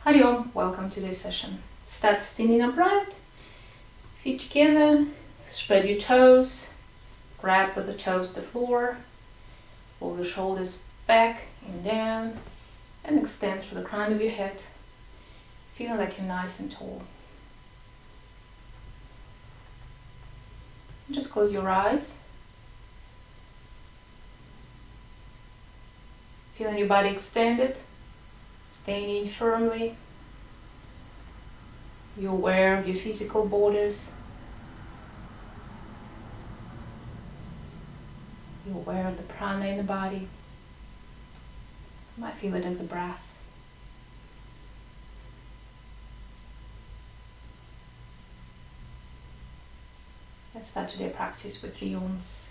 Hari Om, welcome to this session. Start standing upright, feet together, spread your toes, grab with the toes the floor, pull your shoulders back and down, and extend through the crown of your head, feeling like you're nice and tall. Just close your eyes, feeling your body extended, standing firmly. You're aware of your physical borders. You're aware of the prana in the body. You might feel it as a breath. Let's start today's practice with 3 Oms.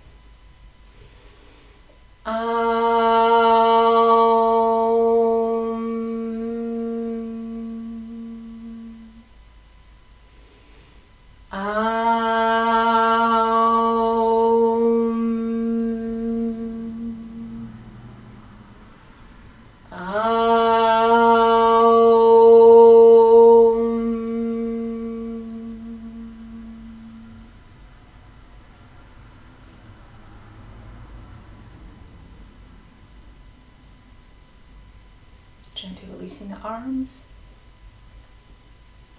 Gently releasing the arms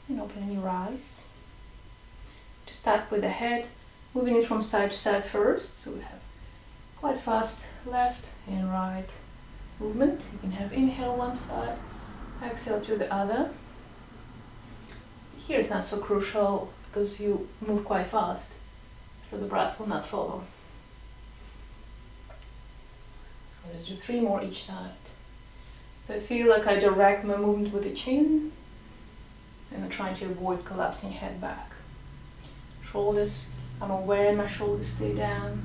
and opening your eyes. To start with the head, moving it from side to side first. So we have quite fast left and right movement. You can have inhale one side, exhale to the other. Here it's not so crucial because you move quite fast, so the breath will not follow. So let's do 3 more each side. So I feel like I direct my movement with the chin and I'm trying to avoid collapsing head back. Shoulders, I'm aware my shoulders stay down.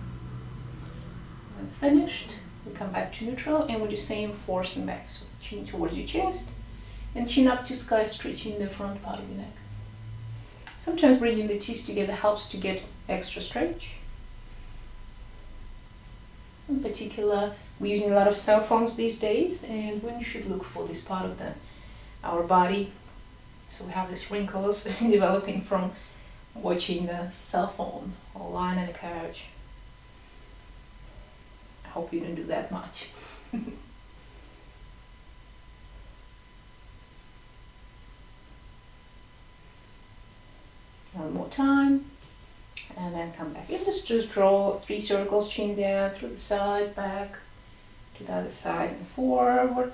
When finished, we come back to neutral and we do same forcing back. So chin towards your chest and chin up to sky, stretching the front part of your neck. Sometimes bringing the teeth together helps to get extra stretch. In particular, we're using a lot of cell phones these days, and we should look for this part of our body. So we have these wrinkles developing from watching the cell phone or lying on the couch. I hope you don't do that much. One more time. And then come back. And just draw 3 circles, chin down, through the side, back, to the other side and forward.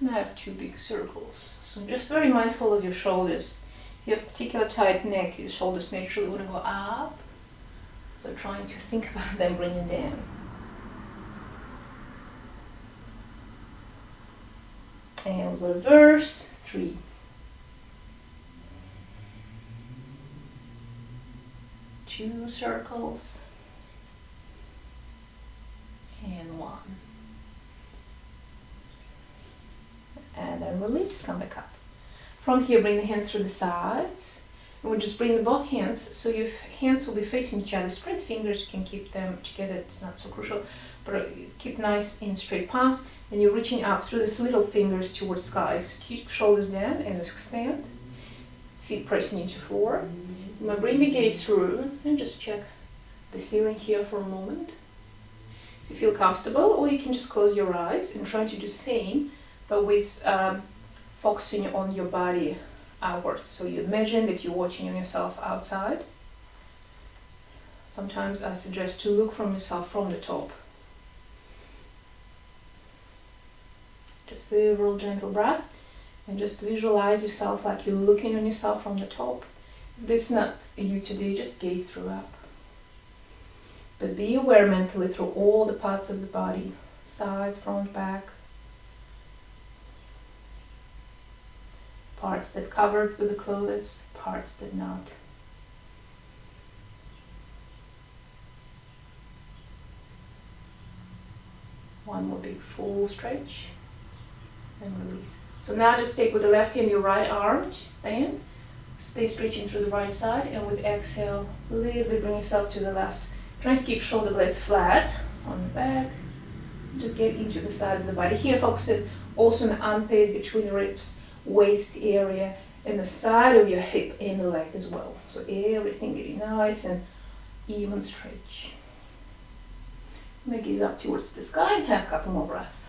And I have 2 big circles. So just very mindful of your shoulders. If you have particular tight neck, your shoulders naturally want to go up. So trying to think about them bringing down. And reverse 3. Two circles and 1, and then release, come back up. From here, bring the hands through the sides, and we'll just bring both hands so your hands will be facing each other. Spread fingers, you can keep them together, it's not so crucial, but keep nice in straight palms, and you're reaching up through these little fingers towards sky. So keep shoulders down and extend, feet pressing into floor. I'm going to bring the gaze through and just check the ceiling here for a moment. If you feel comfortable, or you can just close your eyes and try to do the same, but with focusing on your body outwards. So you imagine that you're watching yourself outside. Sometimes I suggest to look from yourself from the top. Just several gentle breaths and just visualize yourself like you're looking on yourself from the top. If this is not you today, just gaze through up. But be aware mentally through all the parts of the body, sides, front, back. Parts that covered with the clothes, parts that not. One more big full stretch and release. So now just take with the left hand your right arm, just stand. Stay stretching through the right side, and with exhale, a little bit bring yourself to the left. Trying to keep shoulder blades flat on the back. Just get into the side of the body. Here, focus it also on the armpit between the ribs. waist area and the side of your hip and the leg as well. So everything getting nice and even stretch. Make it up towards the sky and have a couple more breaths.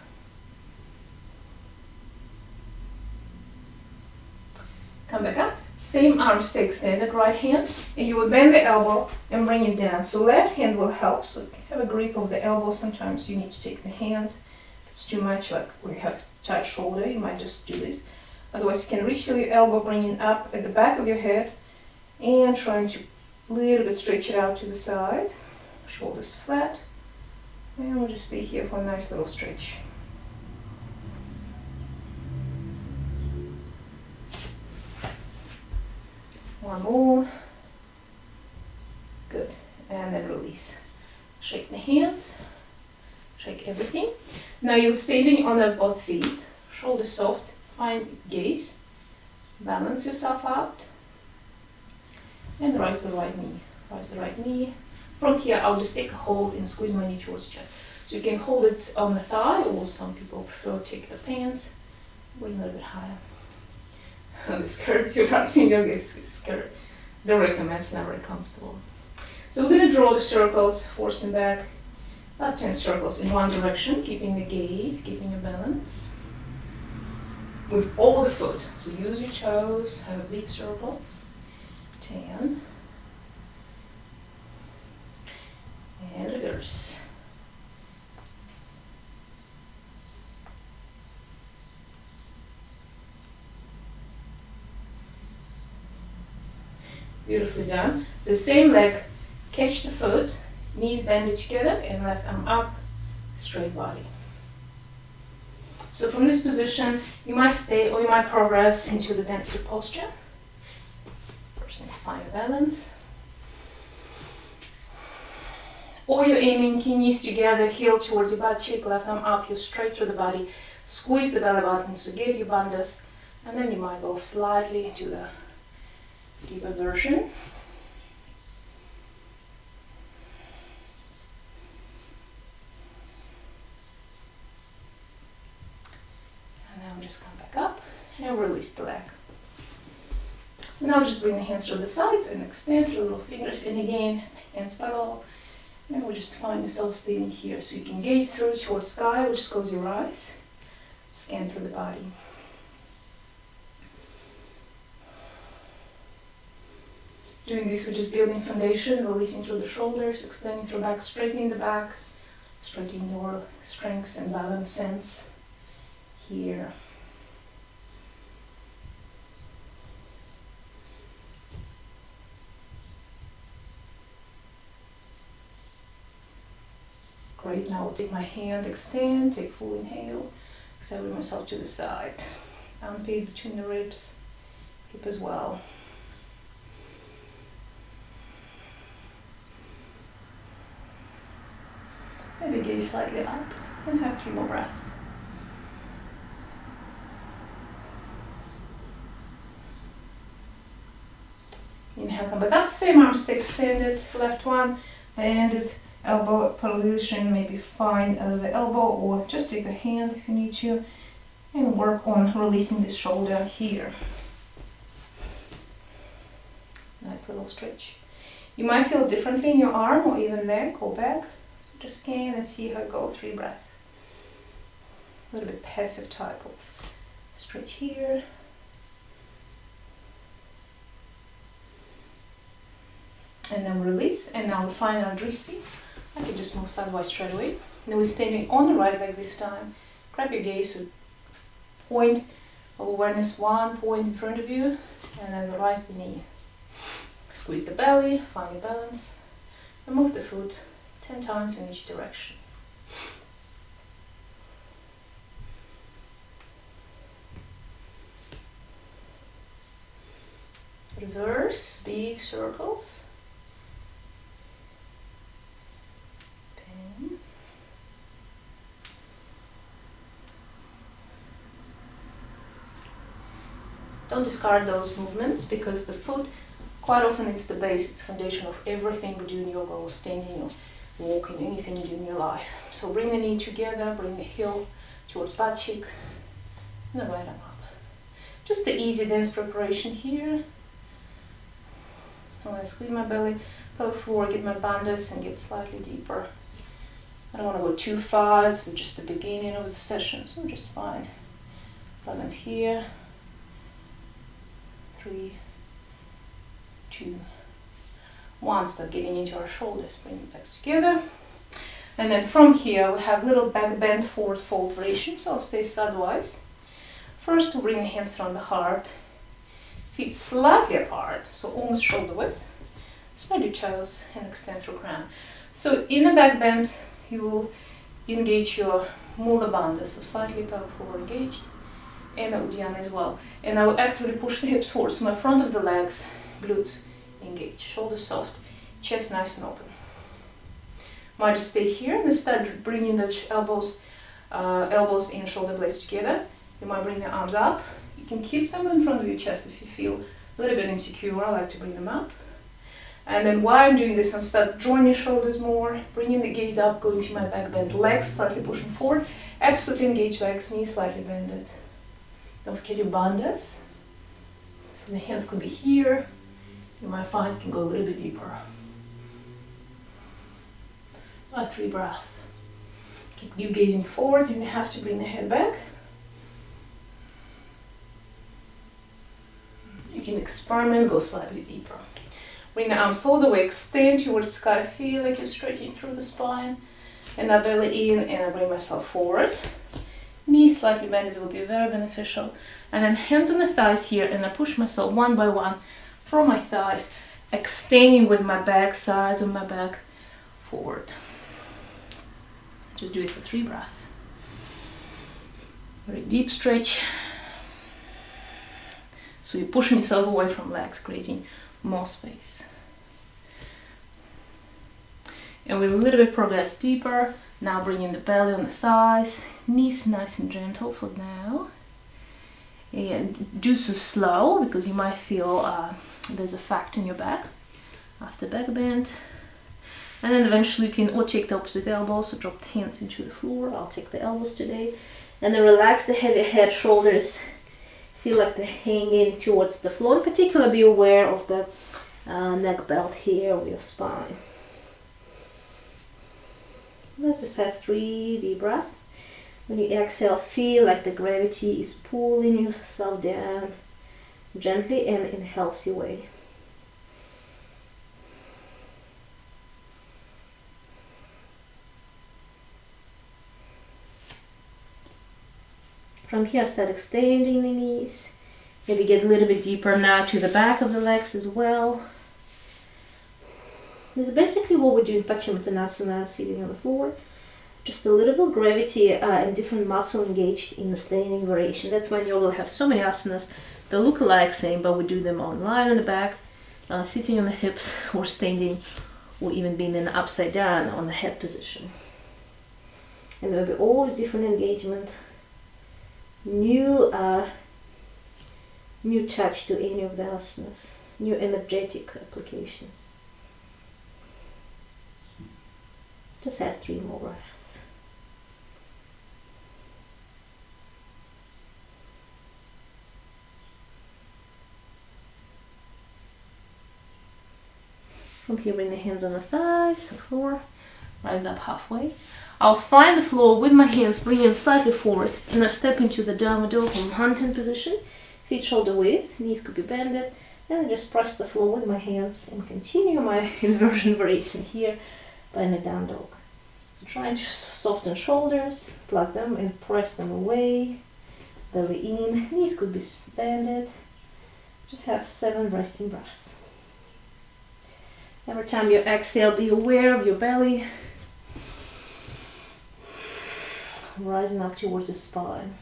Come back up. Same arm stay extended, right hand, and you will bend the elbow and bring it down. So left hand will help. So have a grip of the elbow. Sometimes you need to take the hand. If it's too much, like we have tight shoulder, you might just do this. Otherwise, you can reach to your elbow, bring it up at the back of your head, and trying to a little bit stretch it out to the side. Shoulders flat, and we'll just stay here for a nice little stretch. One more. Good. And then release. Shake the hands. Shake everything. Now you're standing on both feet. Shoulders soft. Find gaze. Balance yourself out. And rise the right knee. Rise the right knee. From here, I'll just take a hold and squeeze my knee towards the chest. So you can hold it on the thigh, or some people prefer to take the pants. Bring a little bit higher. The skirt, if you're practicing yoga, skirt. Don't recommend, it's not very comfortable. So we're going to draw the circles, forcing back about 10 circles in one direction, keeping the gaze, keeping your balance. With all the foot, so use your toes, have a big circles. 10. And reverse. Beautifully done. The same leg, catch the foot, knees bended together, and left arm up, straight body. So from this position, you might stay or you might progress into the dancer posture. First, find balance. Or you're aiming knees together, heel towards your butt cheek, left arm up, you straight through the body. Squeeze the belly button, so get your bandhas, and then you might go slightly into the deeper version. And then just come back up and release the leg. Now just bring the hands to the sides and extend your little fingers in again, hands parallel. And we'll just find yourself staying here. So you can gaze through towards sky, or just close your eyes. Scan through the body. Doing this, we're just building foundation, releasing through the shoulders, extending through back, straightening the back, straightening your strengths and balance sense here. Great, now I'll take my hand, extend, take full inhale, exhale myself to the side. Armpit between the ribs, hip as well. Maybe gaze slightly up and have 3 more breaths. Inhale, come back up, same arms stay extended, left one, banded elbow position, maybe find the elbow or just take a hand if you need to, and work on releasing the shoulder here. Nice little stretch. You might feel differently in your arm or even neck or back. Just scan and see how it goes. 3 breaths. A little bit passive type of stretch here. And then release. And now the final drishti. I can just move sidewise straight away. Now we're standing on the right leg this time. Grab your gaze to point of awareness, 1 point in front of you, and then rise the knee. Squeeze the belly, find your balance, and move the foot 10 times in each direction. Reverse, big circles. Pen. Don't discard those movements, because the foot, quite often it's the base, it's the foundation of everything we do in yoga, or standing or walking, anything you do in your life. So bring the knee together, bring the heel towards butt cheek, and the right arm up. Just the easy dance preparation here. I want to squeeze my belly, pelvic floor, get my bandhas and get slightly deeper. I don't want to go too far, it's just the beginning of the session, so just fine. Balance here. 3, 2, 1. Start getting into our shoulders, bring the legs together. And then from here we have little back bend, forward fold variation, so I'll stay sidewise. First we'll bring the hands around the heart, feet slightly apart, so almost shoulder width. Spread your toes and extend through crown. So in a back bend, you will engage your mula bandha, so slightly pelvic floor engaged, and uddiyana as well. And I will actively push the hips forward, so my front of the legs, glutes engaged, shoulders soft, chest nice and open. Might just stay here and start bringing the elbows and shoulder blades together. You might bring the arms up. You can keep them in front of your chest if you feel a little bit insecure. I like to bring them up. And then while I'm doing this, I'll start drawing your shoulders more, bringing the gaze up, going to my back bend, legs slightly pushing forward. Absolutely engage legs, knees slightly bended. Don't forget your bandhas. So the hands could be here. You might find you can go a little bit deeper. 3 breaths. Keep you gazing forward. You have to bring the head back. You can experiment, go slightly deeper. Bring the arms all the way, extend towards the sky. Feel like you're stretching through the spine. And I belly in and I bring myself forward. Knees slightly bended will be very beneficial. And then hands on the thighs here, and I push myself one by one from my thighs, extending with my back, sides of my back, forward. Just do it for 3 breaths. Very deep stretch. So you're pushing yourself away from legs, creating more space. And with a little bit progress deeper, now bringing the belly on the thighs, knees nice and gentle for now. And do so slow, because you might feel there's a fact in your back after back bend. And then eventually you can or take the opposite elbows, so drop the hands into the floor. I'll take the elbows today. And then relax the head, shoulders. Feel like they're hanging towards the floor. In particular, be aware of the neck belt here of your spine. Let's just have 3 deep breaths. When you exhale, feel like the gravity is pulling yourself down gently and in a healthy way. From here, start extending the knees. Maybe get a little bit deeper now to the back of the legs as well. This is basically what we do in Paschimottanasana, sitting on the floor. Just a little gravity and different muscle engaged in the standing variation. That's why you will have so many asanas that look alike same, but we do them on lying on the back, sitting on the hips, or standing, or even being in upside down on the head position. And there will be always different engagement. New touch to any of the asanas, new energetic application. Just have 3 more breaths. From here, bring the hands on the thighs, the floor, rise up halfway. I'll find the floor with my hands, bring them slightly forward, and I step into the downward dog from hunting position. Feet shoulder width, knees could be bended, and I just press the floor with my hands and continue my inversion variation here by the down dog. So trying to soften shoulders, plug them and press them away, belly in, knees could be bended. Just have 7 resting breaths. Every time you exhale, be aware of your belly rising up towards the spine.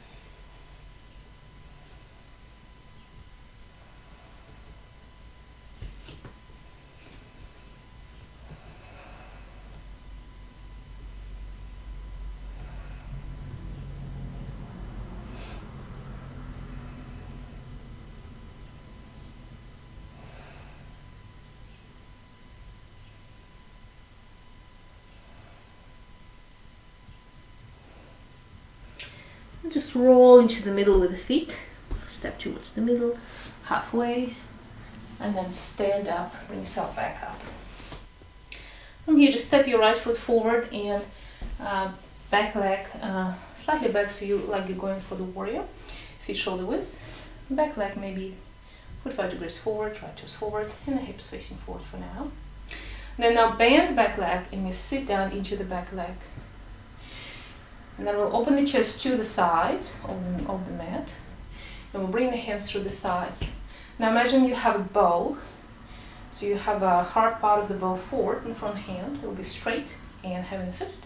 Just roll into the middle with the feet. step towards the middle, halfway, and then stand up, bring yourself back up. From here, just step your right foot forward and back leg slightly back, so you like you're going for the warrior. Feet shoulder width. Back leg maybe 45 degrees forward, right toes forward, and the hips facing forward for now. Then now bend the back leg and you sit down into the back leg. And then we'll open the chest to the side of the mat. And we'll bring the hands through the sides. Now imagine you have a bow. So you have a hard part of the bow forward in front hand. It will be straight and having a fist.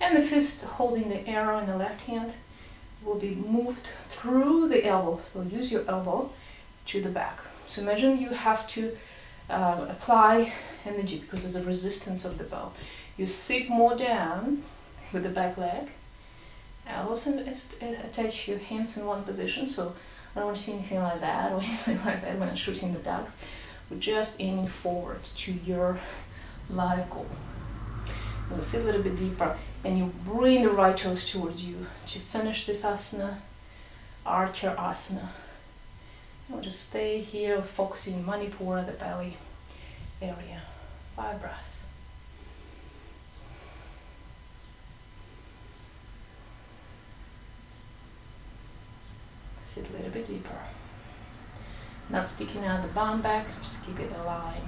And the fist holding the arrow in the left hand will be moved through the elbow. So use your elbow to the back. So imagine you have to apply energy because there's a resistance of the bow. You sit more down with the back leg. Elbows attach your hands in one position. So I don't want to see anything like that or anything like that when I'm shooting the ducks. We're just aiming forward to your life goal. We'll sit a little bit deeper and you bring the right toes towards you to finish this asana, Archer Asana. We'll just stay here focusing Manipura, the belly area. 5 breaths. Sit a little bit deeper. Not sticking out the bum back, just keep it aligned.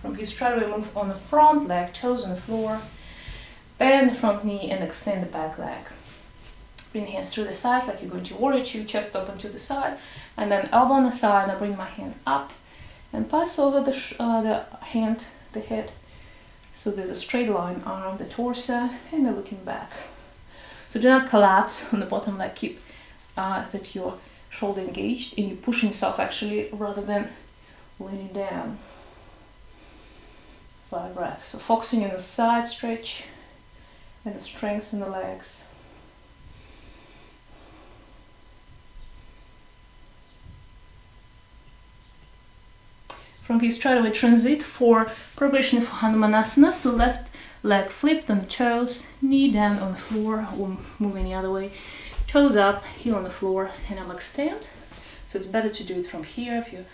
From here, try to move on the front leg, toes on the floor, bend the front knee and extend the back leg. Bring the hands through the side like you're going to warrior two, chest open to the side, and then elbow on the thigh, and I bring my hand up and pass over the hand, the head. So there's a straight line, arm, the torso, and then looking back. So do not collapse on the bottom leg, keep that your shoulder engaged and you're pushing yourself actually rather than leaning down. 5 breaths. So focusing on the side stretch and the strength in the legs. From here, straight away transit for progression for Hanumanasana. So left leg flipped on the toes, knee down on the floor or moving the other way. Toes up, heel on the floor, and I'm extend. So it's better to do it from here if you're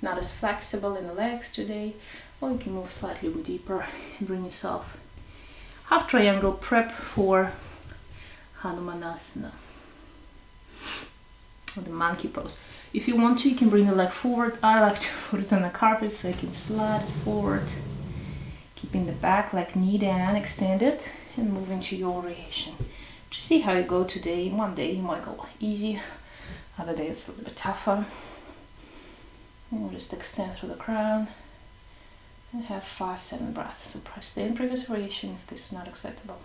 not as flexible in the legs today. Or you can move slightly deeper and bring yourself half triangle prep for Hanumanasana. Or the monkey pose. If you want to, you can bring the leg forward. I like to put it on the carpet so I can slide it forward. Keeping the back leg knee down, extend it, and move into your variation. Just see how you go today. One day you might go easy, other day it's a little bit tougher. And we'll just extend through the crown and have 5-7 breaths. So stay in previous variation if this is not acceptable.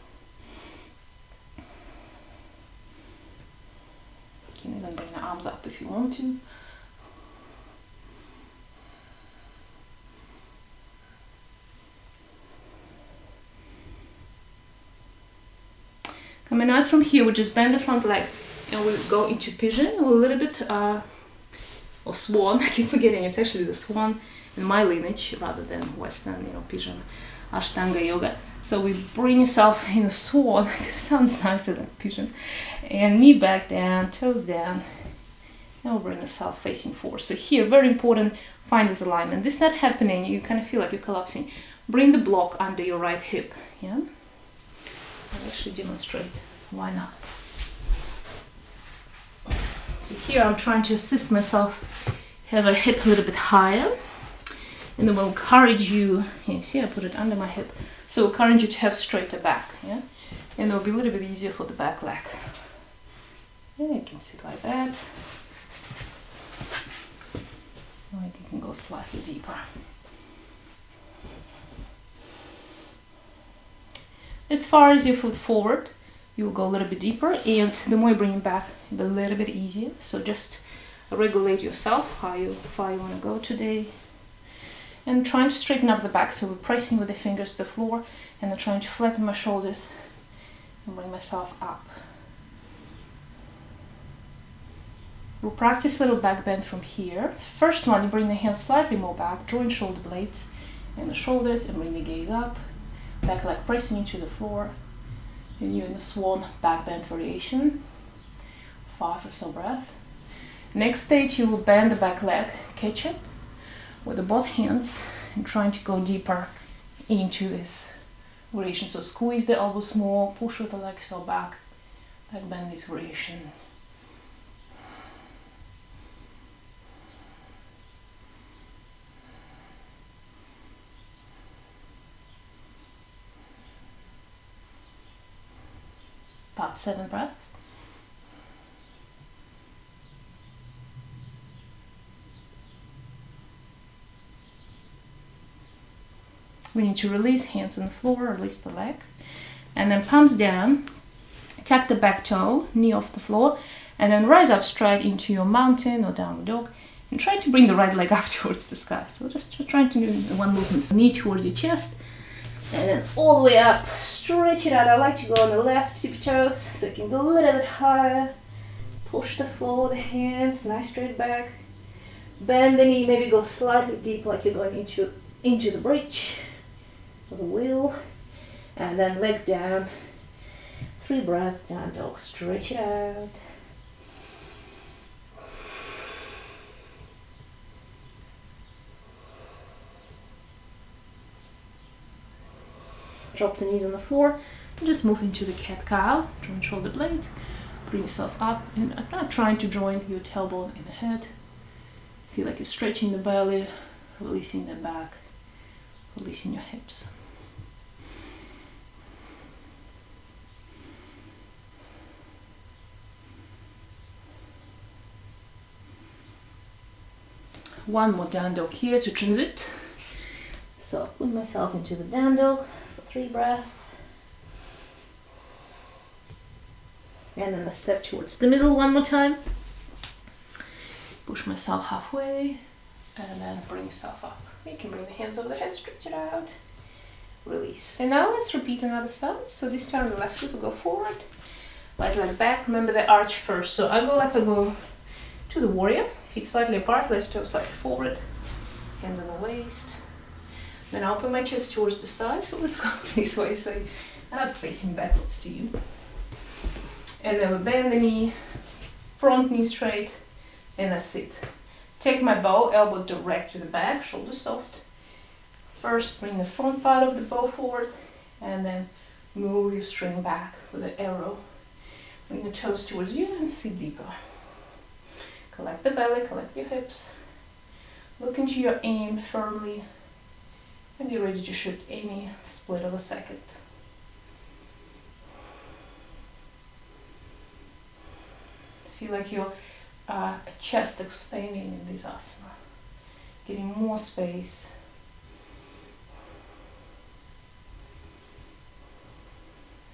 You can even bring the arms up if you want to. Coming out from here, we just bend the front leg and we go into pigeon, or a little bit or swan. I keep forgetting it's actually the swan in my lineage rather than Western, pigeon, Ashtanga yoga. So we bring yourself in a swan. It sounds nicer than pigeon. And knee back down, toes down, and we'll bring yourself facing forward. So here, very important, find this alignment. This is not happening. You kind of feel like you're collapsing. Bring the block under your right hip. Yeah. I'll actually demonstrate. Why not? So here I'm trying to assist myself, have a hip a little bit higher, and then we'll encourage you. See, I put it under my hip. So we'll encourage you to have straighter back. Yeah, and it'll be a little bit easier for the back leg. Yeah, you can sit like that. Or you can go slightly deeper. As far as your foot forward, you will go a little bit deeper, and the more you bring it back, it'll be a little bit easier. So just regulate yourself how far you want to go today. And trying to straighten up the back, so we're pressing with the fingers to the floor, and I'm trying to flatten my shoulders and bring myself up. We'll practice a little back bend from here. First one, you bring the hands slightly more back, join shoulder blades and the shoulders, and bring the gaze up. Back leg pressing into the floor. And you're in the swan back bend variation. 5 or so breath. Next stage, you will bend the back leg, catch it with the both hands and trying to go deeper into this variation. So squeeze the elbows more, push with the legs so back bend this variation. About 7 breaths. We need to release hands on the floor, release the leg, and then palms down, tuck the back toe, knee off the floor, and then rise up straight into your mountain or downward dog, and try to bring the right leg up towards the sky. So just trying to do one movement. So knee towards your chest, and then all the way up, stretch it out. I like to go on the left tippy toes, so you can go a little bit higher. Push the floor, the hands, nice straight back. Bend the knee, maybe go slightly deep like you're going into the bridge or the wheel. And then leg down. 3 breaths, down dog, stretch it out. Drop the knees on the floor and just move into the cat-cow. Join shoulder blades, bring yourself up, and I'm not trying to join your tailbone in the head. Feel like you're stretching the belly, releasing the back, releasing your hips. One more down dog here to transit. So put myself into the down dog for 3 breaths. And then a step towards the middle one more time. Push myself halfway and then bring yourself up. You can bring the hands over the head, stretch it out. Release. And now let's repeat another side. So this time the left foot will go forward. Right leg back. Remember the arch first. So I go to the warrior. Feet slightly apart, left toe slightly forward. Hands on the waist. Then I open my chest towards the side. So let's go this way. So I'm not facing backwards to you. And then we bend the knee, front knee straight, and I sit. Take my bow, elbow direct to the back, shoulder soft. First, bring the front part of the bow forward, and then move your string back with the arrow. Bring the toes towards you and sit deeper. Collect the belly, collect your hips. Look into your aim firmly, and be ready to shoot any split of a second. Feel like your chest expanding in this asana, getting more space.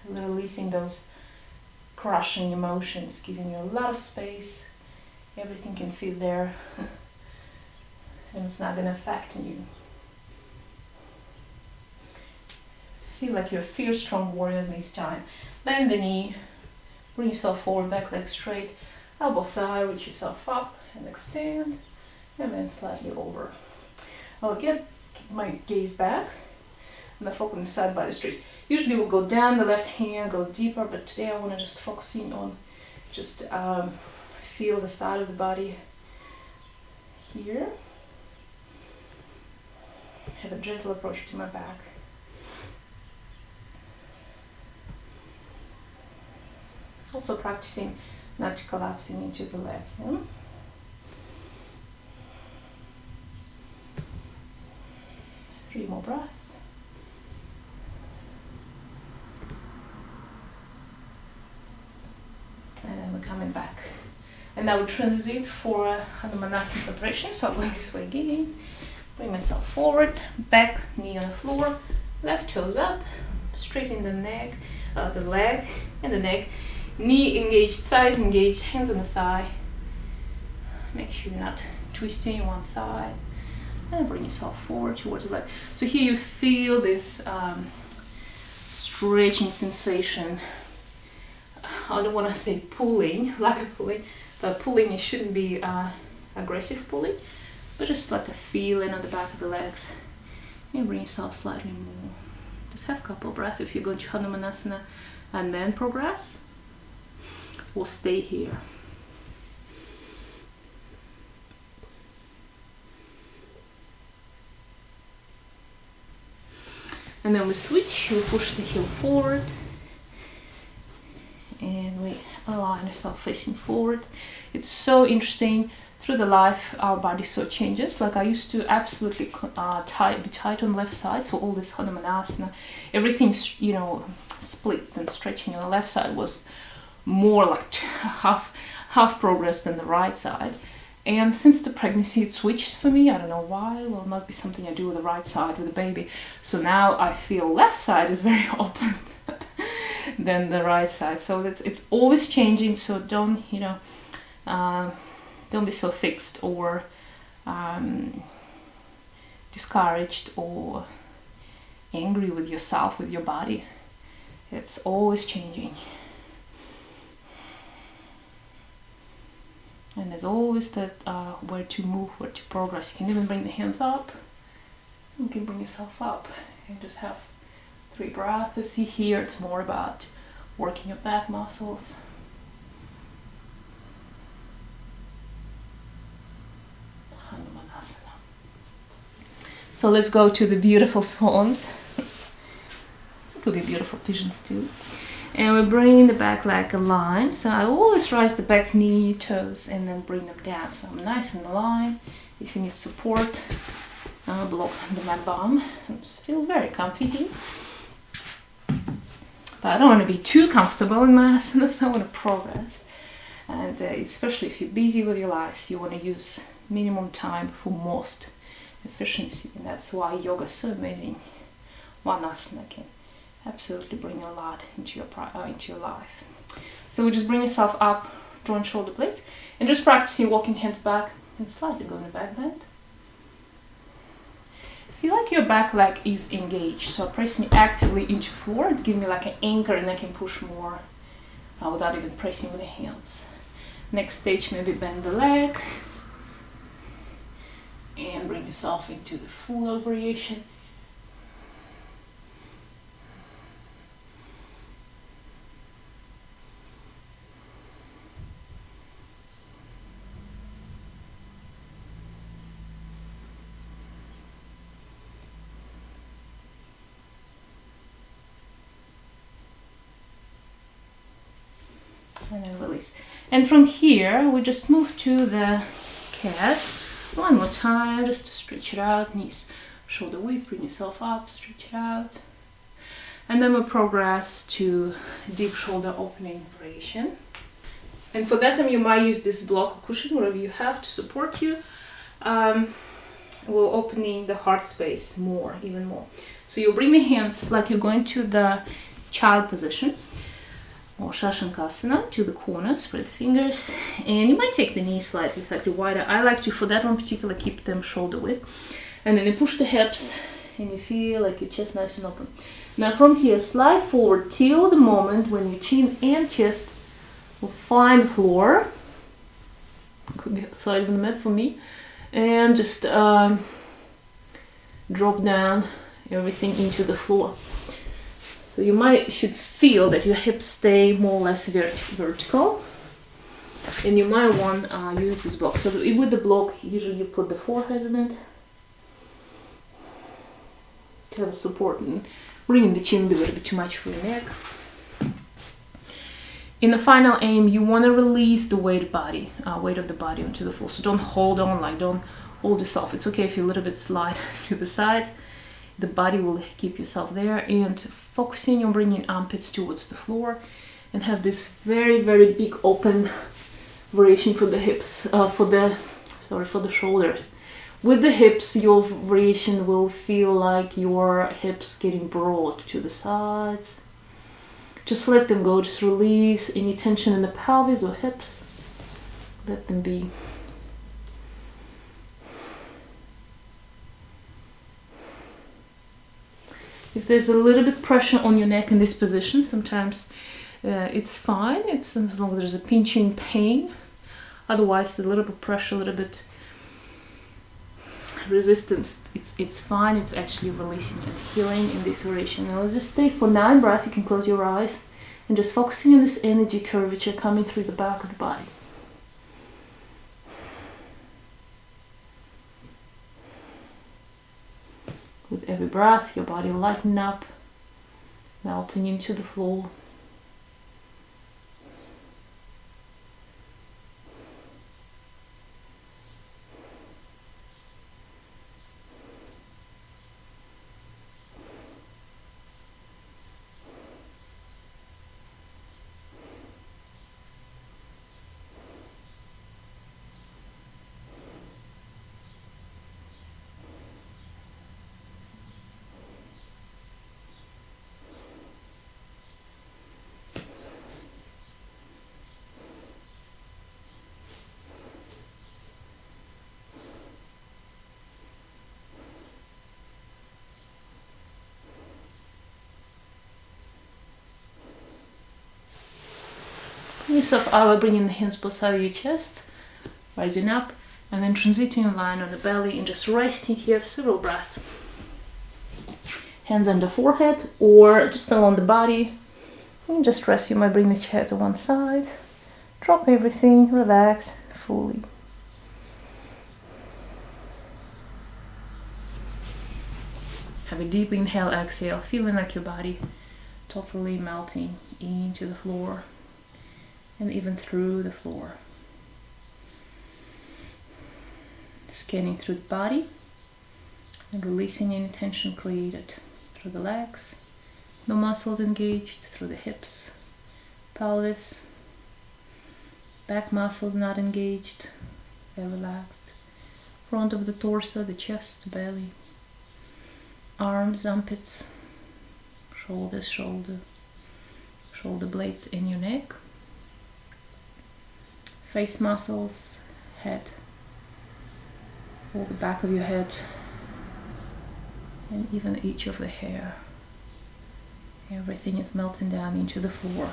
And releasing those crushing emotions, giving you a lot of space. Everything can fit there, and it's not going to affect you. Feel like you're a fierce, strong warrior this time. Bend the knee, bring yourself forward, back leg straight. Elbow thigh, reach yourself up and extend, and then slightly over. I'll keep my gaze back and then focus on the side body stretch. Usually we'll go down the left hand, go deeper, but today I want to just focus in on just feel the side of the body here. Have a gentle approach to my back. Also practicing not collapsing into the leg. Yeah? Three more breaths. And then we're coming back. And now we transit for Hanumanasana preparation. So I'll go this way again. Bring myself forward, back, knee on the floor, left toes up, straighten the neck, the leg and the neck. Knee engaged, thighs engaged, hands on the thigh. Make sure you're not twisting one side. And bring yourself forward towards the leg. So here you feel this stretching sensation. I don't want to say pulling, like a pulling, but pulling, it shouldn't be aggressive pulling, but just like a feeling on the back of the legs. And bring yourself slightly more. Just have a couple of breaths. If you go to Hanumanasana, and then progress, or stay here. And then we switch, we push the heel forward, and we align ourselves facing forward. It's so interesting. Through the life, our body so changes. Like I used to absolutely be tight on left side, so all this Hanumanasana, everything's, you know, split and stretching on the left side was more like half progress than the right side. And since the pregnancy, it switched for me. I don't know why. Well, it must be something I do with the right side with the baby. So now I feel left side is very open than the right side. So it's always changing. So don't, you know, don't be so fixed or discouraged or angry with yourself, with your body. It's always changing. And there's always that where to move, where to progress. You can even bring the hands up. You can bring yourself up and just have 3 breaths. See here, it's more about working your back muscles. Hanumanasana. So let's go to the beautiful swans. It could be beautiful pigeons too. And we bring the back leg aligned. So I always rise the back knee, toes, and then bring them down. So I'm nice and aligned. If you need support, block under my bum. I just feel very comfy here. But I don't want to be too comfortable in my asanas. I want to progress. And especially if you're busy with your lives, you want to use minimum time for most efficiency. And that's why yoga is so amazing. One asana can absolutely bring a lot into your life. So we just bring yourself up, join shoulder blades, and just practicing walking hands back and slightly go in the back bend. Feel like your back leg is engaged, so pressing actively into the floor. It's giving me like an anchor, and I can push more without even pressing with the hands. Next stage, maybe bend the leg and bring yourself into the full variation. And then release. And from here, we just move to the cat. One more time, just to stretch it out. Knees, shoulder width, bring yourself up, stretch it out. And then we'll progress to deep shoulder opening variation. And for that time, you might use this block or cushion, whatever you have to support you. We're opening the heart space more, even more. So you bring the hands like you're going to the child position, or Shashankasana, to the corner, spread the fingers, and you might take the knees slightly wider. I like to, for that one particular, keep them shoulder width. And then you push the hips, and you feel like your chest nice and open. Now from here, slide forward till the moment when your chin and chest will find the floor. Could be outside of the mat for me. And just drop down everything into the floor. So you should feel that your hips stay more or less vertical, and you might want to use this block. So with the block, usually you put the forehead in it to have support, and bringing the chin be a little bit too much for your neck. In the final aim, you want to release the weight of the body onto the floor. So don't hold on, don't hold yourself. It's okay if you a little bit slide to the side. The body will keep yourself there, and focusing on bringing armpits towards the floor, and have this very, very big open variation for the hips, for the shoulders. With the hips, your variation will feel like your hips getting broad to the sides. Just let them go, just release any tension in the pelvis or hips. Let them be. If there's a little bit pressure on your neck in this position, sometimes it's fine. It's as long as there's a pinching pain. Otherwise, a little bit pressure, a little bit resistance, it's fine. It's actually releasing and healing in this variation. Now let's just stay for 9 breaths. You can close your eyes And just focusing on this energy curvature coming through the back of the body. With every breath, your body lightening up, melting into the floor. Bring yourself out, bringing the hands beside your chest, rising up, and then transiting in line on the belly and just resting here for several breaths. Hands on the forehead or just along the body. And just rest. You might bring the chair to one side. Drop everything, relax fully. Have a deep inhale, exhale, feeling like your body totally melting into the floor and even through the floor. Scanning through the body and releasing any tension created through the legs. No muscles engaged through the hips, pelvis, back muscles not engaged, they're relaxed. Front of the torso, the chest, the belly, arms, armpits, shoulders, shoulder blades in your neck, face muscles, head, all the back of your head, and even each of the hair. Everything is melting down into the floor.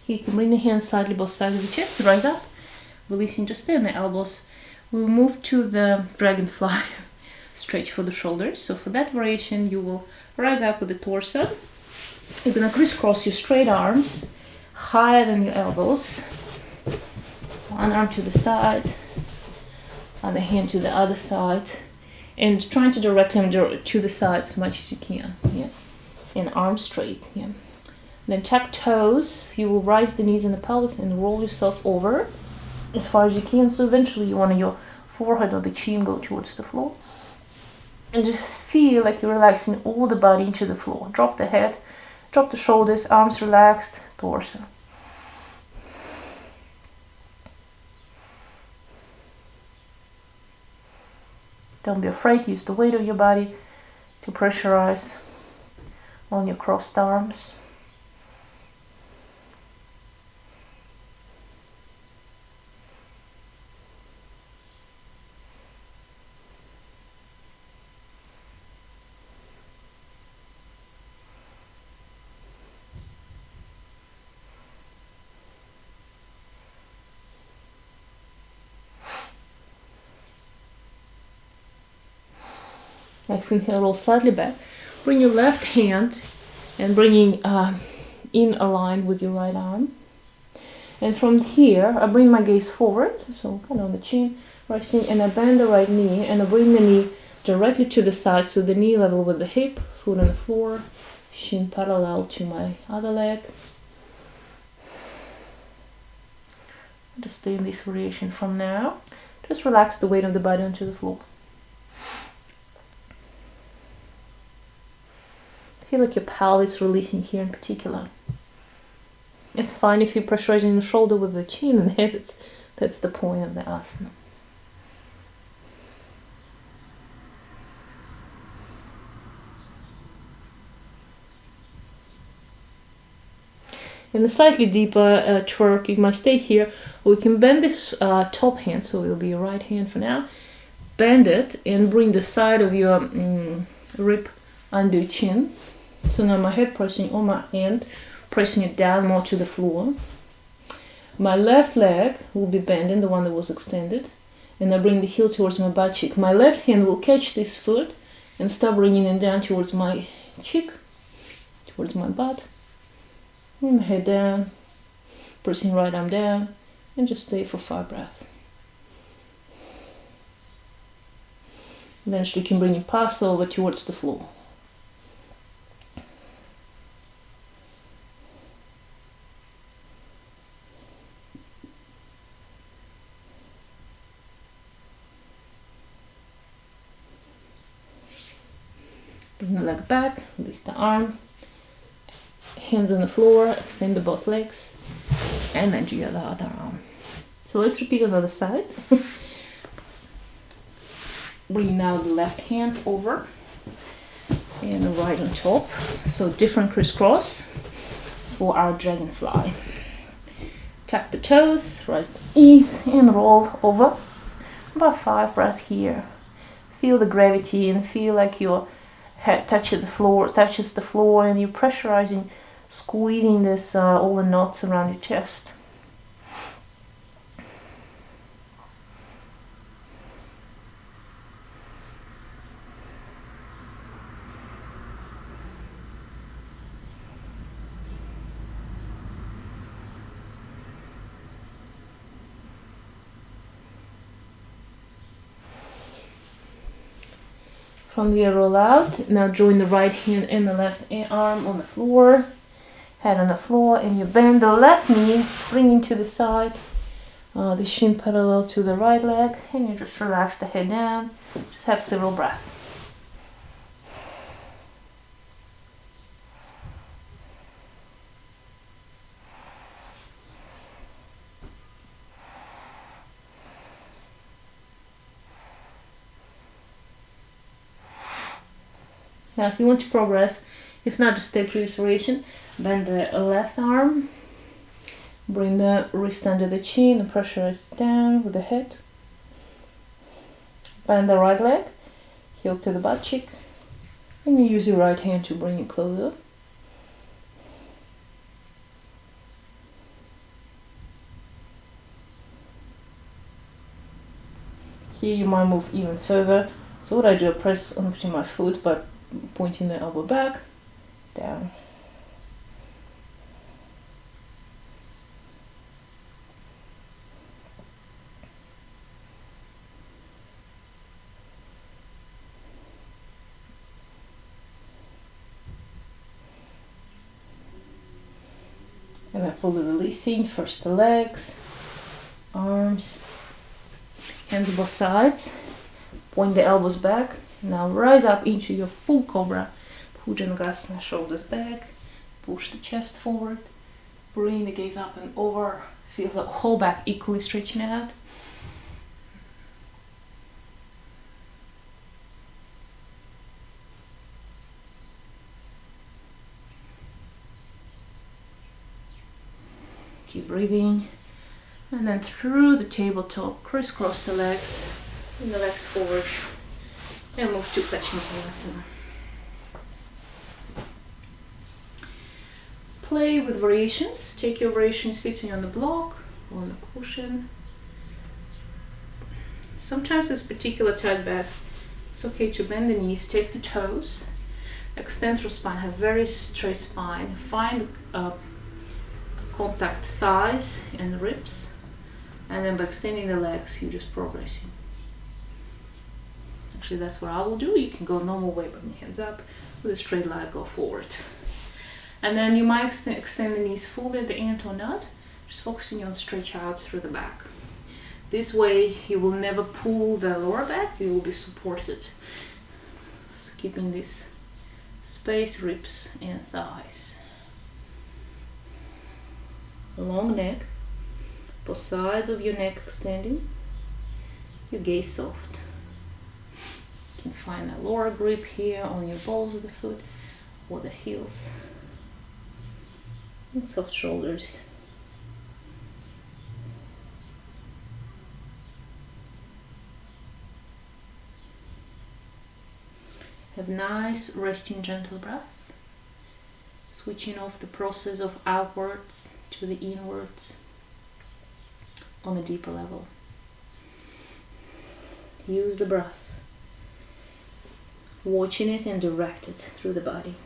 You can bring the hands slightly both sides of the chest, rise up, releasing just there in the elbows. We'll move to the dragonfly, stretch for the shoulders. So for that variation, you will rise up with the torso. You're gonna crisscross your straight arms, higher than your elbows. One arm to the side, other hand to the other side, and trying to direct them to the side as much as you can. Yeah, and arms straight. Yeah. Then tuck toes, you will rise the knees and the pelvis and roll yourself over as far as you can. So eventually you want your forehead or the chin go towards the floor. And just feel like you're relaxing all the body into the floor. Drop the head, drop the shoulders, arms relaxed, torso. Don't be afraid, use the weight of your body to pressurize on your crossed arms. Next, inhale, roll slightly back. Bring your left hand and bringing in a line with your right arm. And from here, I bring my gaze forward, so kind of on the chin, resting, and I bend the right knee, and I bring the knee directly to the side, so the knee level with the hip, foot on the floor, shin parallel to my other leg. Just stay in this variation from now. Just relax the weight of the body onto the floor. Feel like your pelvis releasing here in particular. It's fine if you're pressurizing the shoulder with the chin and head. That's the point of the asana. In a slightly deeper twerk, you might stay here, or we can bend this top hand, so it will be your right hand for now. Bend it and bring the side of your rib under your chin. So now my head pressing on my hand, pressing it down more to the floor. My left leg will be bending, the one that was extended, and I bring the heel towards my butt cheek. My left hand will catch this foot and start bringing it down towards my cheek, towards my butt. And head down, pressing right arm down, and just stay for 5 breaths. Eventually you can bring your pass over towards the floor. Bring the leg back, release the arm, hands on the floor, extend the both legs, and then do the other arm. So let's repeat on the other side. Bring now the left hand over and the right on top. So different crisscross for our dragonfly. Tap the toes, rise the knees, and roll over. About 5 breaths here. Feel the gravity and feel like your head touches the floor, and you're pressurizing, squeezing this all the knots around your chest. From here, roll out. Now join the right hand and the left arm on the floor. Head on the floor, and you bend the left knee, bringing to the side. The shin parallel to the right leg, and you just relax the head down. Just have several breaths. Now if you want to progress, if not, just stay previous variation. Bend the left arm, bring the wrist under the chin and pressurize down with the head. Bend the right leg, heel to the butt cheek, and you use your right hand to bring it closer. Here you might move even further. So what I do, I press onto my foot by pointing the elbow back, down. And then fully releasing, first the legs, arms, hands both sides, point the elbows back. Now rise up into your full cobra, Bhujangasana, shoulders back, push the chest forward, bring the gaze up and over, feel the whole back equally stretching out. Keep breathing, and then through the tabletop, crisscross the legs, bring the legs forward, and move to Pranayama. Play with variations. Take your variation sitting on the block or on the cushion. Sometimes with particular tight back, it's okay to bend the knees, take the toes, extend your spine, have very straight spine. Find contact thighs and ribs, and then by extending the legs, you're just progressing. Actually, that's what I will do. You can go normal way, bring your hands up with a straight leg, go forward. And then you might extend the knees fully at the end or not, just focusing on stretch out through the back. This way, you will never pull the lower back, you will be supported. So keeping this space, ribs and thighs. Long neck, both sides of your neck extending, your gaze soft. You can find a lower grip here on your balls of the foot or the heels. and soft shoulders. Have nice resting gentle breath, switching off the process of outwards to the inwards on a deeper level. Use the breath, watching it and direct it through the body.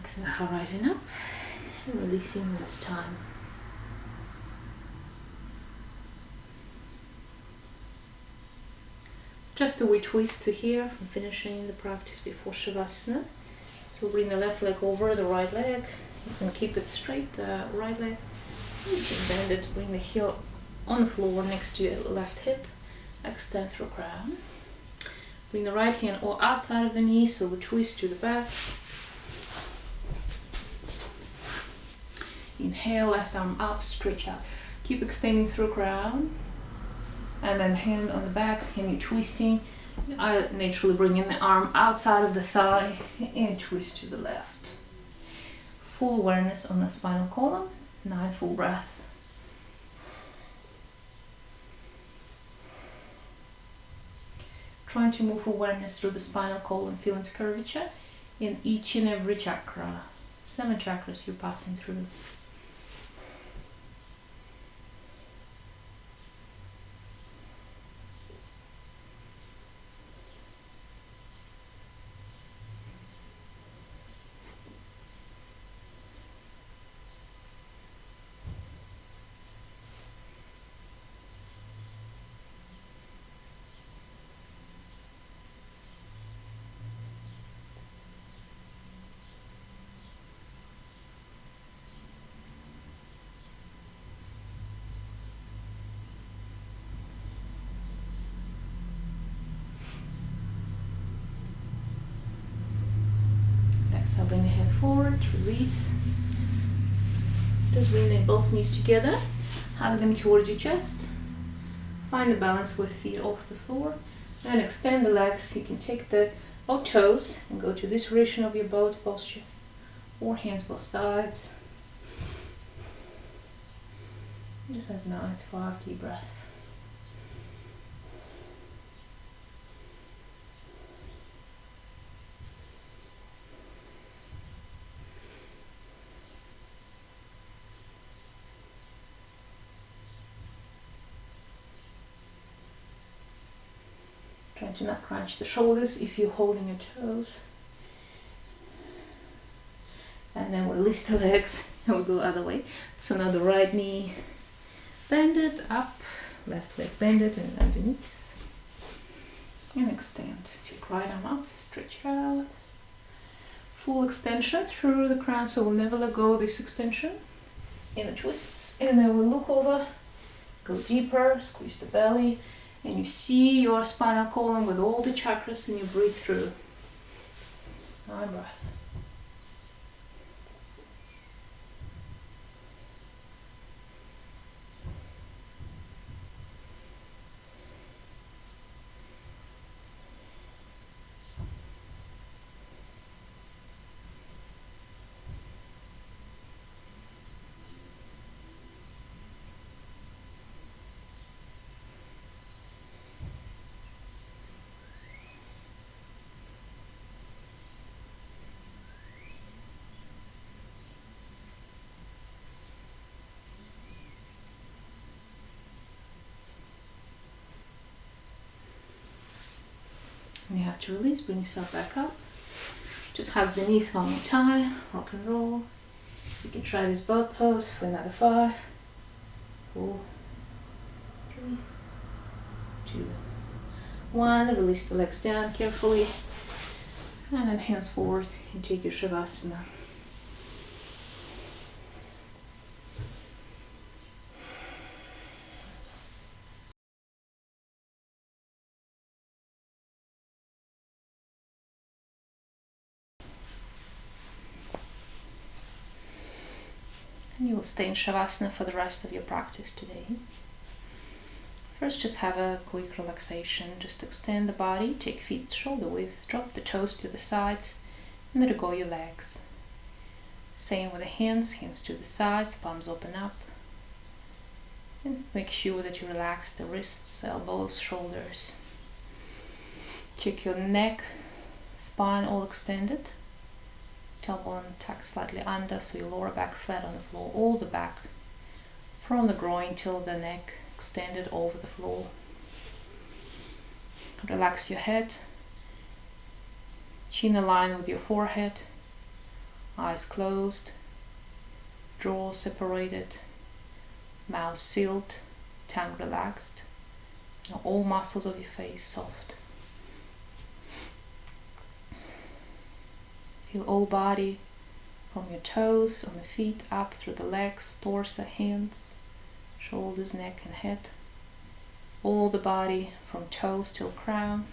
Exhale, rising up and releasing when it's time. Just a wee twist to here from finishing the practice before Shavasana. So bring the left leg over the right leg. You can keep it straight, the right leg. You can bend it, bring the heel on the floor next to your left hip. Extend through crown. Bring the right hand or outside of the knee, so we twist to the back. Inhale, left arm up, stretch out. Keep extending through crown. And then hand on the back, and you're twisting. I naturally bring in the arm outside of the thigh and twist to the left. Full awareness on the spinal column. Nice full breath. Trying to move awareness through the spinal column, feeling curvature in each and every chakra. 7 chakras you're passing through. So bring the head forward, release. Just bring the both knees together, hug them towards your chest. Find the balance with feet off the floor. Then extend the legs. You can take the both toes and go to this variation of your boat posture. Or hands both sides. Just have nice 5 deep breaths. Try to not crunch the shoulders if you're holding your toes. And then we'll release the legs and we'll go the other way. So now the right knee, bend it up, left leg bend it and underneath. And extend. Take right arm up, stretch out. Full extension through the crown, so we'll never let go of this extension. In the twists, and then we'll look over, go deeper, squeeze the belly. And you see your spinal column with all the chakras and you breathe through. Nice breath. to release, bring yourself back up. Just hug the knees one more time, rock and roll. You can try this boat pose for another 5, 4, 3, 2, 1. Release the legs down carefully. And then hands forward and take your Shavasana. And you will stay in Shavasana for the rest of your practice today. First, just have a quick relaxation. Just extend the body, take feet shoulder width, drop the toes to the sides, and let go your legs. Same with the hands to the sides, palms open up. And make sure that you relax the wrists, elbows, shoulders. Check your neck, spine all extended. Tailbone tucked slightly under, so your lower back flat on the floor, all the back from the groin till the neck extended over the floor. Relax your head, chin aligned with your forehead, eyes closed, jaw separated, mouth sealed, tongue relaxed, all muscles of your face soft. Feel all body from your toes on the feet up through the legs, torso, hands, shoulders, neck and head. All the body from toes till crown.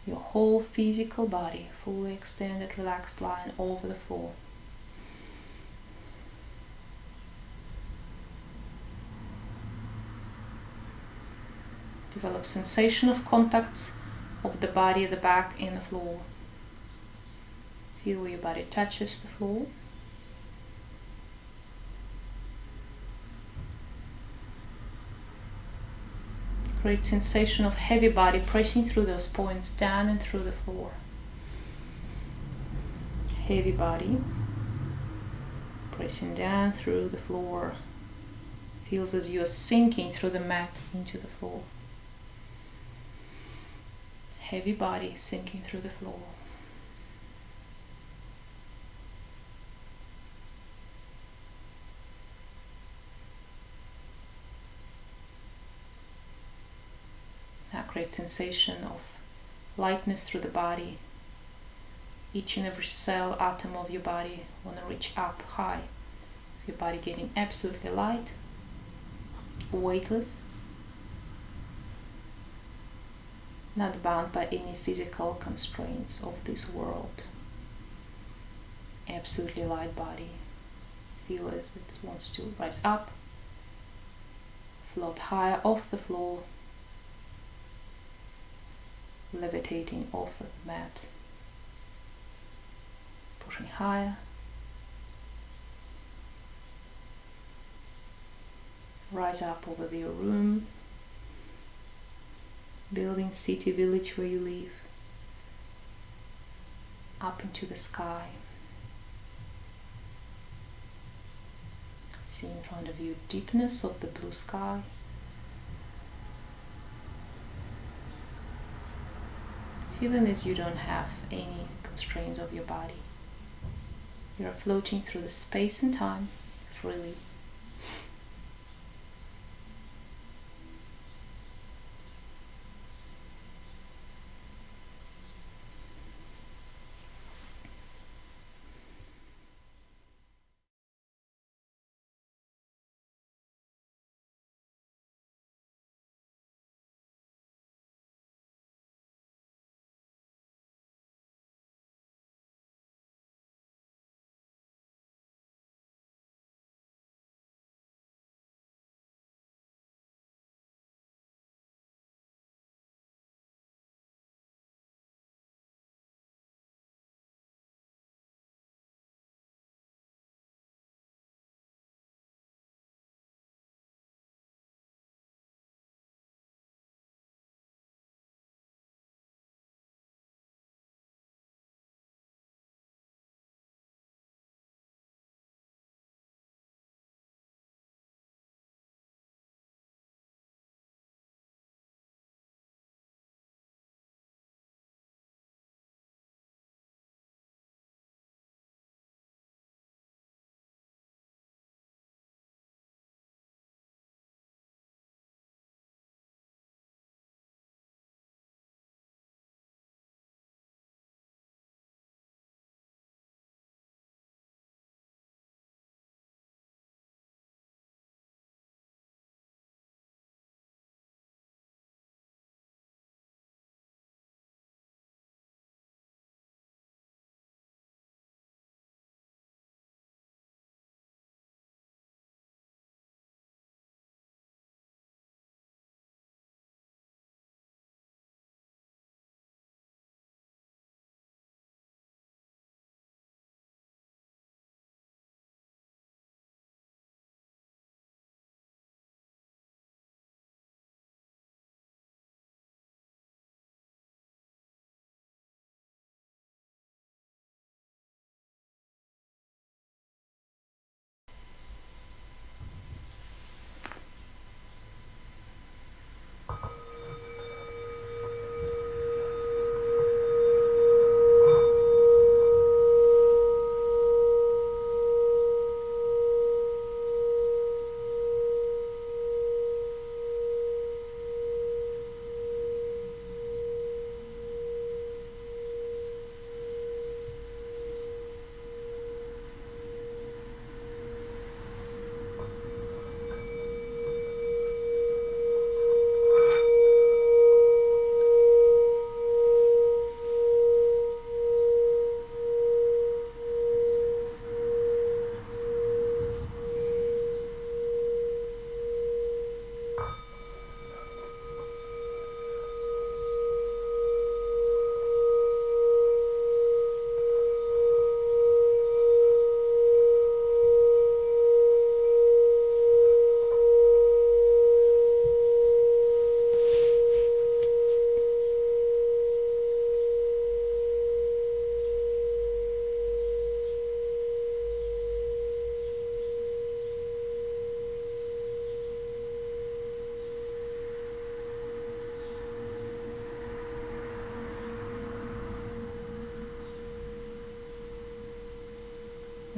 Your whole physical body fully extended, relaxed, lying over the floor. Develop sensation of contacts of the body, the back and the floor. Feel where your body touches the floor. Create sensation of heavy body pressing through those points down and through the floor. Heavy body pressing down through the floor. Feels as you are sinking through the mat into the floor. Heavy body sinking through the floor. Now create sensation of lightness through the body. Each and every cell, atom of your body want to reach up high. So your body getting absolutely light, weightless, not bound by any physical constraints of this world. Absolutely light body. Feel as it wants to rise up, float higher off the floor, levitating off the mat, pushing higher, rise up over your room, building, city, village where you live, up into the sky. See in front of you deepness of the blue sky. Feeling as you don't have any constraints of your body. You are floating through the space and time freely.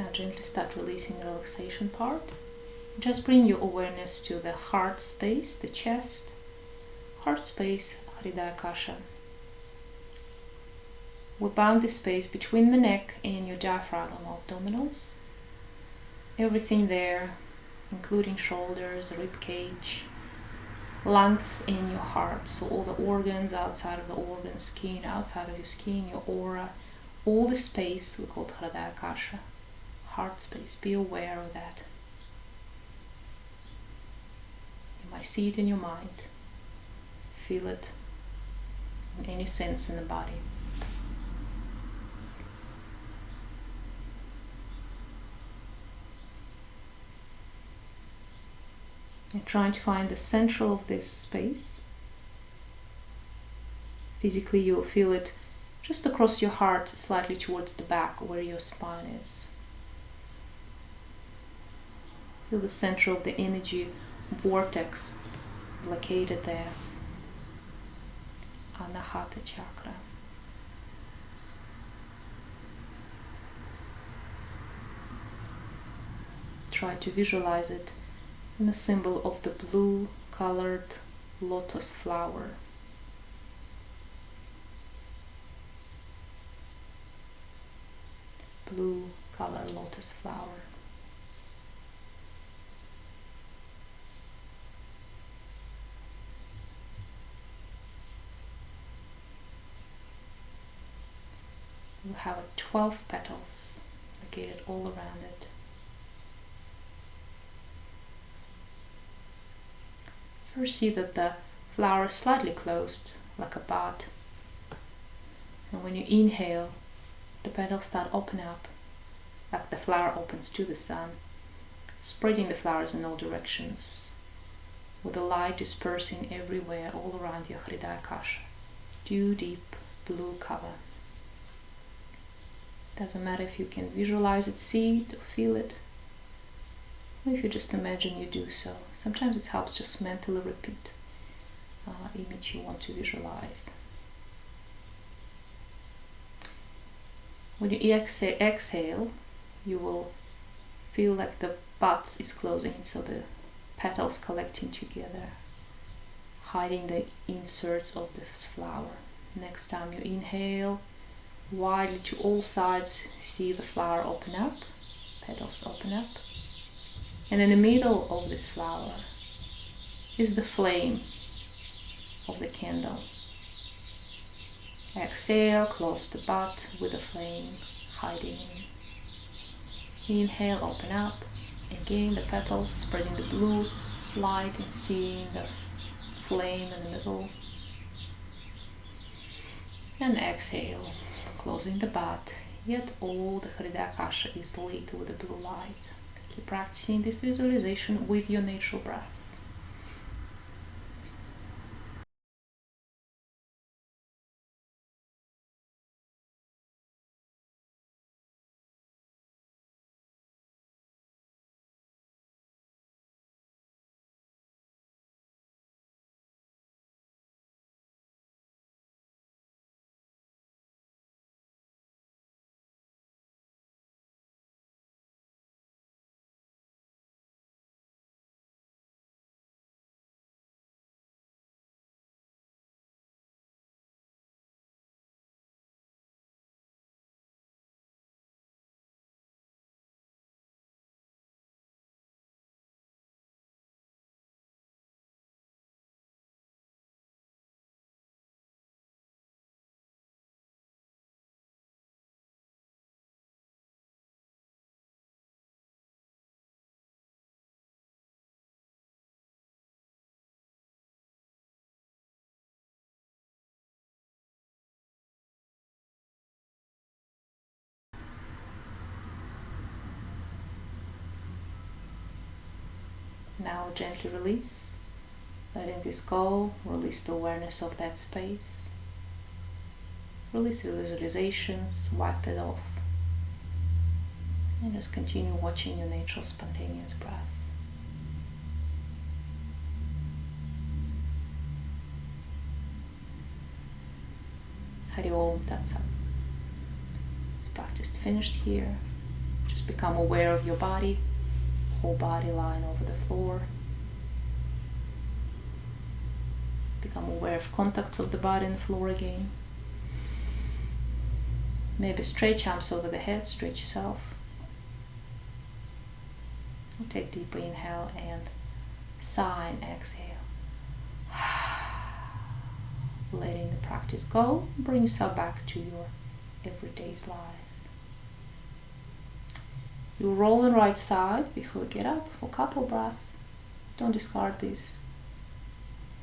Now gently start releasing the relaxation part. Just bring your awareness to the heart space, the chest, heart space, Hridaya Kasha. We bound the space between the neck and your diaphragm or abdominals. Everything there, including shoulders, rib cage, lungs, and your heart. So all the organs, outside of the organs, skin, outside of your skin, your aura, all the space we call Hridaya Kasha, heart space. Be aware of that. You might see it in your mind, feel it in any sense in the body. You're trying to find the central of this space. Physically, you'll feel it just across your heart, slightly towards the back where your spine is. Feel the center of the energy vortex located there. Anahata chakra. Try to visualize it in the symbol of the blue colored lotus flower. Blue color lotus flower. You have 12 petals located all around it. First, see that the flower is slightly closed, like a bud. And when you inhale, the petals start opening up, like the flower opens to the sun, spreading the flowers in all directions, with the light dispersing everywhere all around your Hridaya Kasha. Dew deep blue color. Doesn't matter if you can visualize it, see it, or feel it, or if you just imagine you do so. Sometimes it helps just mentally repeat image you want to visualize. When you exhale, you will feel like the buds is closing, so the petals collecting together, hiding the inserts of this flower. Next time you inhale, widely to all sides, see the flower open up, petals open up, and in the middle of this flower is the flame of the candle. Exhale, close the bud with the flame hiding. Inhale, open up, again the petals spreading the blue light and seeing the flame in the middle. And exhale, closing the bud, yet all the Hridaya Kasha is lit with the blue light. Keep practicing this visualization with your natural breath. Now gently release, letting this go, release the awareness of that space, release the visualizations, wipe it off, and just continue watching your natural spontaneous breath. Hari Om Tat Sat. This practice finished here. Just become aware of your body, whole body lying over the floor. Become aware of contacts of the body and the floor again. Maybe stretch arms over the head, stretch yourself. Take deep inhale and sigh and exhale. Letting the practice go, bring yourself back to your everyday's life. You roll on right side before you get up for a couple breaths. Don't discard this.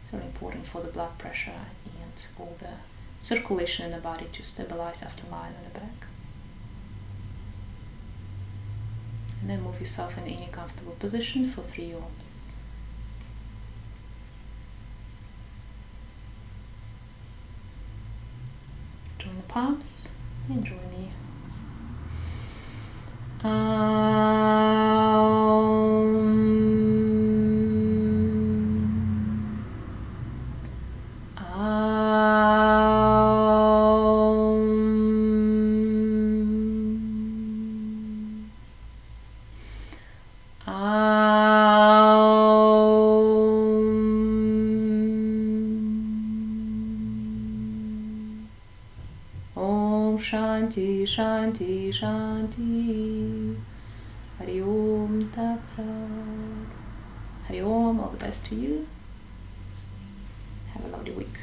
It's very important for the blood pressure and all the circulation in the body to stabilize after lying on the back. And then move yourself in any comfortable position for 3 Oms. Join the palms and join me. Shanti, Shanti, Shanti. Hari Om Tat Sat. Hari Om, all the best to you. Have a lovely week.